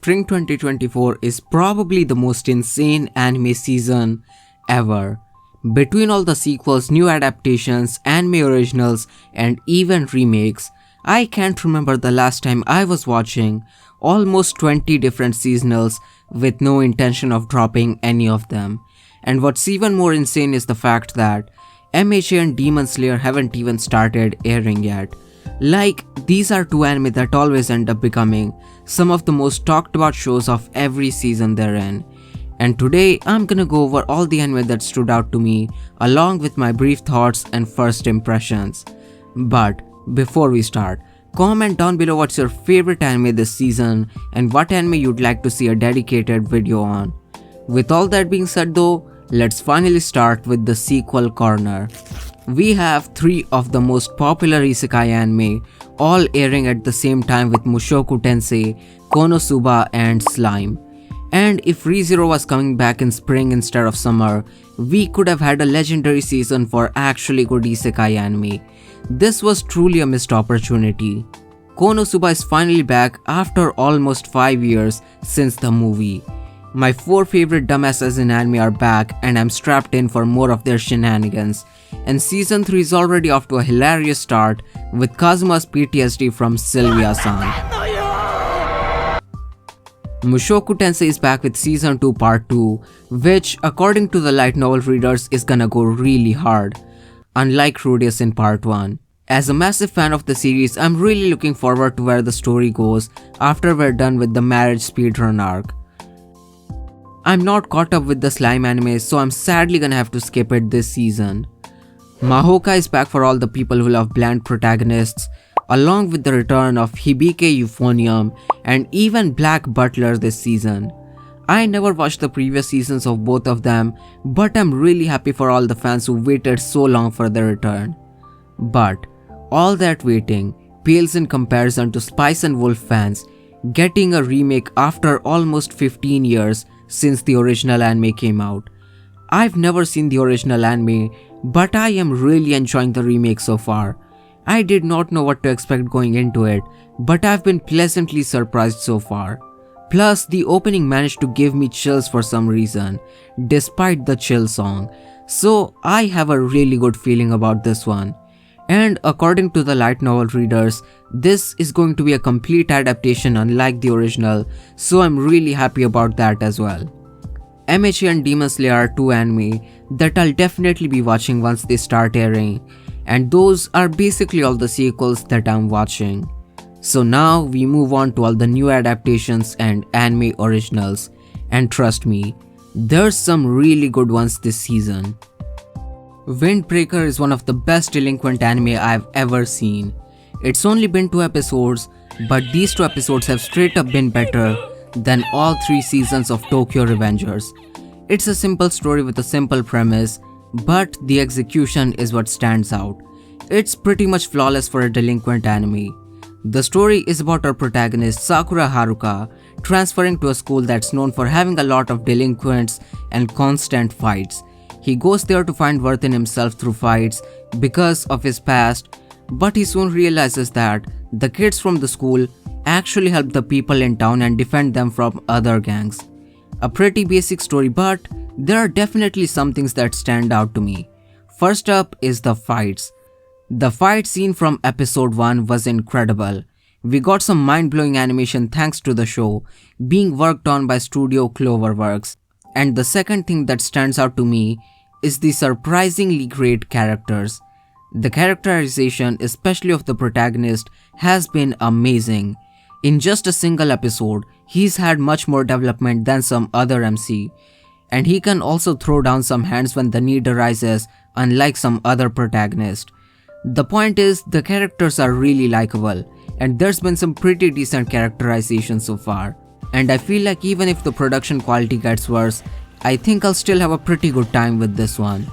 Spring 2024 is probably the most insane anime season ever. Between all the sequels, new adaptations, anime originals, and even remakes, I can't remember the last time I was watching almost 20 different seasonals with no intention of dropping any of them. And what's even more insane is the fact that MHA and Demon Slayer haven't even started airing yet. Like, these are two anime that always end up becoming some of the most talked about shows of every season they're in. And today, I'm gonna go over all the anime that stood out to me, along with my brief thoughts and first impressions. But before we start, comment down below what's your favorite anime this season and what anime you'd like to see a dedicated video on. With all that being said though, let's finally start with the sequel corner. We have 3 of the most popular isekai anime, all airing at the same time with Mushoku Tensei, Konosuba and Slime. And if ReZero was coming back in spring instead of summer, we could have had a legendary season for actually good isekai anime. This was truly a missed opportunity. Konosuba is finally back after almost 5 years since the movie. My 4 favorite dumbasses in anime are back and I'm strapped in for more of their shenanigans. And season 3 is already off to a hilarious start with Kazuma's PTSD from Sylvia-san. Mushoku Tensei is back with season 2 part 2, which according to the light novel readers is gonna go really hard, unlike Rudeus in part 1. As a massive fan of the series, I'm really looking forward to where the story goes after we're done with the marriage speedrun arc. I'm not caught up with the Slime anime, so I'm sadly gonna have to skip it this season. Mahoka is back for all the people who love bland protagonists, along with the return of Hibike Euphonium and even Black Butler this season. I never watched the previous seasons of both of them, but I'm really happy for all the fans who waited so long for their return. But all that waiting pales in comparison to Spice and Wolf fans getting a remake after almost 15 years since the original anime came out. I've never seen the original anime, but I am really enjoying the remake so far. I did not know what to expect going into it, but I've been pleasantly surprised so far. Plus, the opening managed to give me chills for some reason, despite the chill song. So I have a really good feeling about this one. And according to the light novel readers, this is going to be a complete adaptation unlike the original, so I'm really happy about that as well. MHA and Demon Slayer are 2 anime that I'll definitely be watching once they start airing, and those are basically all the sequels that I'm watching. So now we move on to all the new adaptations and anime originals, and trust me, there's some really good ones this season. Windbreaker is one of the best delinquent anime I've ever seen. It's only been 2 episodes, but these 2 episodes have straight up been better than all 3 seasons of Tokyo Revengers. It's a simple story with a simple premise, but the execution is what stands out. It's pretty much flawless for a delinquent anime. The story is about our protagonist Sakura Haruka transferring to a school that's known for having a lot of delinquents and constant fights. He goes there to find worth in himself through fights because of his past, but he soon realizes that the kids from the school actually help the people in town and defend them from other gangs. A pretty basic story, but there are definitely some things that stand out to me. First up is the fights. The fight scene from episode 1 was incredible. We got some mind-blowing animation thanks to the show being worked on by Studio Cloverworks. And the second thing that stands out to me is the surprisingly great characters. The characterization, especially of the protagonist, has been amazing. In just a single episode, he's had much more development than some other MC. And he can also throw down some hands when the need arises, unlike some other protagonist. The point is, the characters are really likable, and there's been some pretty decent characterization so far. And I feel like even if the production quality gets worse, I think I'll still have a pretty good time with this one.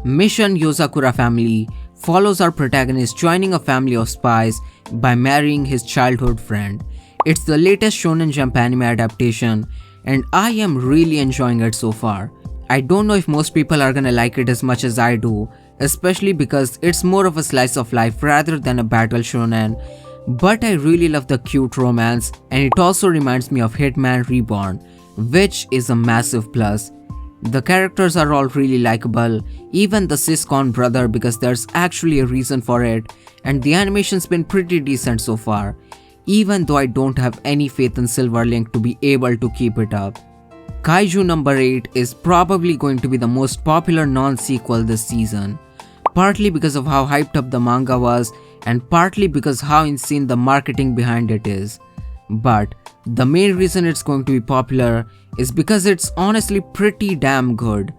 Mission Yozakura Family follows our protagonist joining a family of spies by marrying his childhood friend. It's the latest Shonen Jump anime adaptation, and I am really enjoying it so far. I don't know if most people are gonna like it as much as I do, especially because it's more of a slice of life rather than a battle shonen, but I really love the cute romance, and it also reminds me of Hitman Reborn, which is a massive plus. The characters are all really likable, even the Siscon brother, because there's actually a reason for it, and the animation's been pretty decent so far, even though I don't have any faith in Silverlink to be able to keep it up. Kaiju number 8 is probably going to be the most popular non-sequel this season, partly because of how hyped up the manga was and partly because how insane the marketing behind it is. But the main reason it's going to be popular is because it's honestly pretty damn good.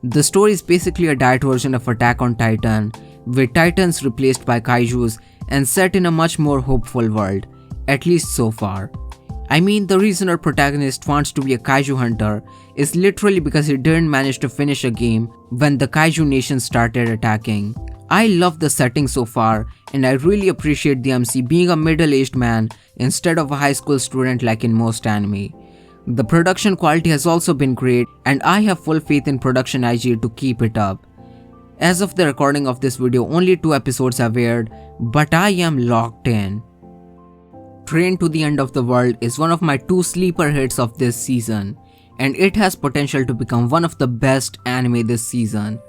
The story is basically a diet version of Attack on Titan, with titans replaced by kaijus and set in a much more hopeful world, at least so far. I mean, the reason our protagonist wants to be a kaiju hunter is literally because he didn't manage to finish a game when the kaiju nation started attacking. I love the setting so far, and I really appreciate the MC being a middle-aged man instead of a high school student like in most anime. The production quality has also been great, and I have full faith in Production IG to keep it up. As of the recording of this video, only 2 episodes have aired, but I am locked in. Train to the End of the World is one of my 2 sleeper hits of this season, and it has potential to become one of the best anime this season.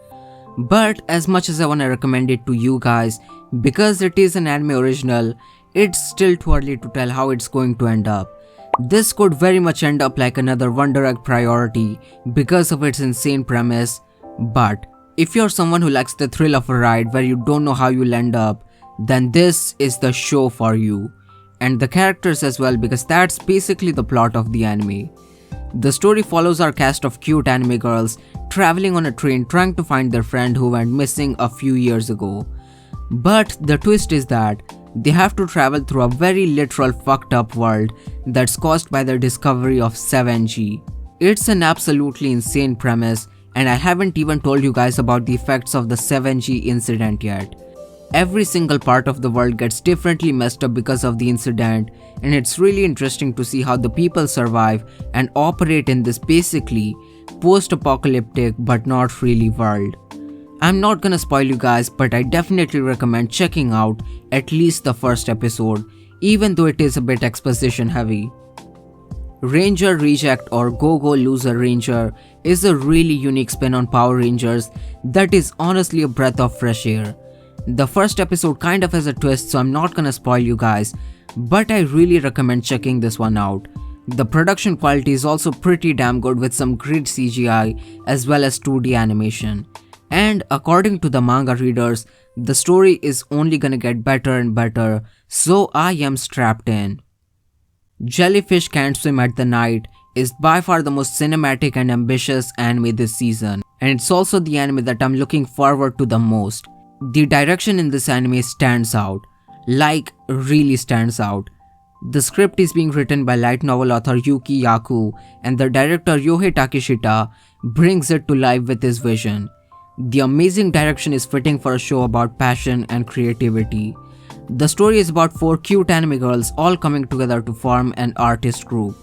But as much as I wanna recommend it to you guys, because it is an anime original, it's still too early to tell how it's going to end up. This could very much end up like another Wonder Egg Priority because of its insane premise, but if you're someone who likes the thrill of a ride where you don't know how you'll end up, then this is the show for you. And the characters as well, because that's basically the plot of the anime. The story follows our cast of cute anime girls traveling on a train trying to find their friend who went missing a few years ago. But the twist is that they have to travel through a very literal fucked up world that's caused by their discovery of 7G. It's an absolutely insane premise, and I haven't even told you guys about the effects of the 7G incident yet. Every single part of the world gets differently messed up because of the incident, and it's really interesting to see how the people survive and operate in this basically post-apocalyptic but not really world. I'm not gonna spoil you guys, but I definitely recommend checking out at least the first episode, even though it is a bit exposition heavy. Ranger Reject or Go-Go Loser Ranger is a really unique spin on Power Rangers that is honestly a breath of fresh air. The first episode kind of has a twist, so I'm not gonna spoil you guys, but I really recommend checking this one out. The production quality is also pretty damn good with some great CGI as well as 2D animation. And according to the manga readers, the story is only gonna get better and better, so I am strapped in. Jellyfish Can't Swim at the Night is by far the most cinematic and ambitious anime this season, and it's also the anime that I'm looking forward to the most. The direction in this anime stands out, like really stands out. The script is being written by light novel author Yuki Yaku, and the director Yohei Takeshita brings it to life with his vision. The amazing direction is fitting for a show about passion and creativity. The story is about 4 cute anime girls all coming together to form an artist group.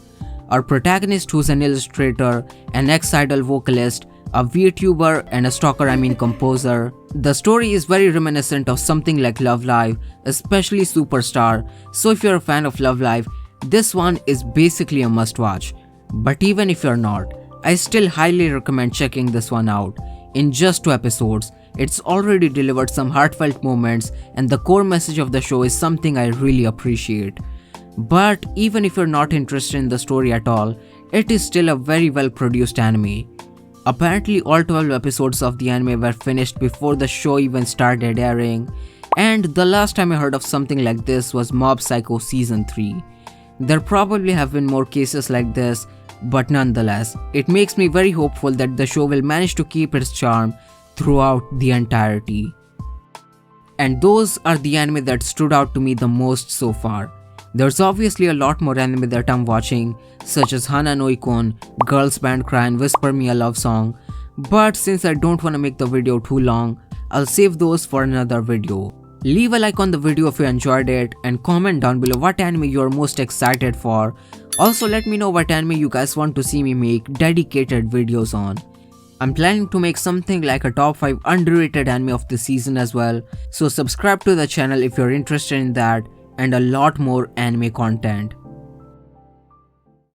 Our protagonist, who's an illustrator, an ex-idol vocalist, a VTuber, and a composer. The story is very reminiscent of something like Love Live, especially Superstar, so if you're a fan of Love Live, this one is basically a must-watch. But even if you're not, I still highly recommend checking this one out. In just 2 episodes, it's already delivered some heartfelt moments, and the core message of the show is something I really appreciate. But even if you're not interested in the story at all, it is still a very well produced anime. Apparently all 12 episodes of the anime were finished before the show even started airing, and the last time I heard of something like this was Mob Psycho Season 3. There probably have been more cases like this, but nonetheless, it makes me very hopeful that the show will manage to keep its charm throughout the entirety. And those are the anime that stood out to me the most so far. There's obviously a lot more anime that I'm watching, such as Hana no Ikon, Girls Band Cry and Whisper Me a Love Song, but since I don't want to make the video too long, I'll save those for another video. Leave a like on the video if you enjoyed it, and comment down below what anime you're most excited for. Also let me know what anime you guys want to see me make dedicated videos on. I'm planning to make something like a top 5 underrated anime of the season as well, so subscribe to the channel if you're interested in that. and a lot more anime content.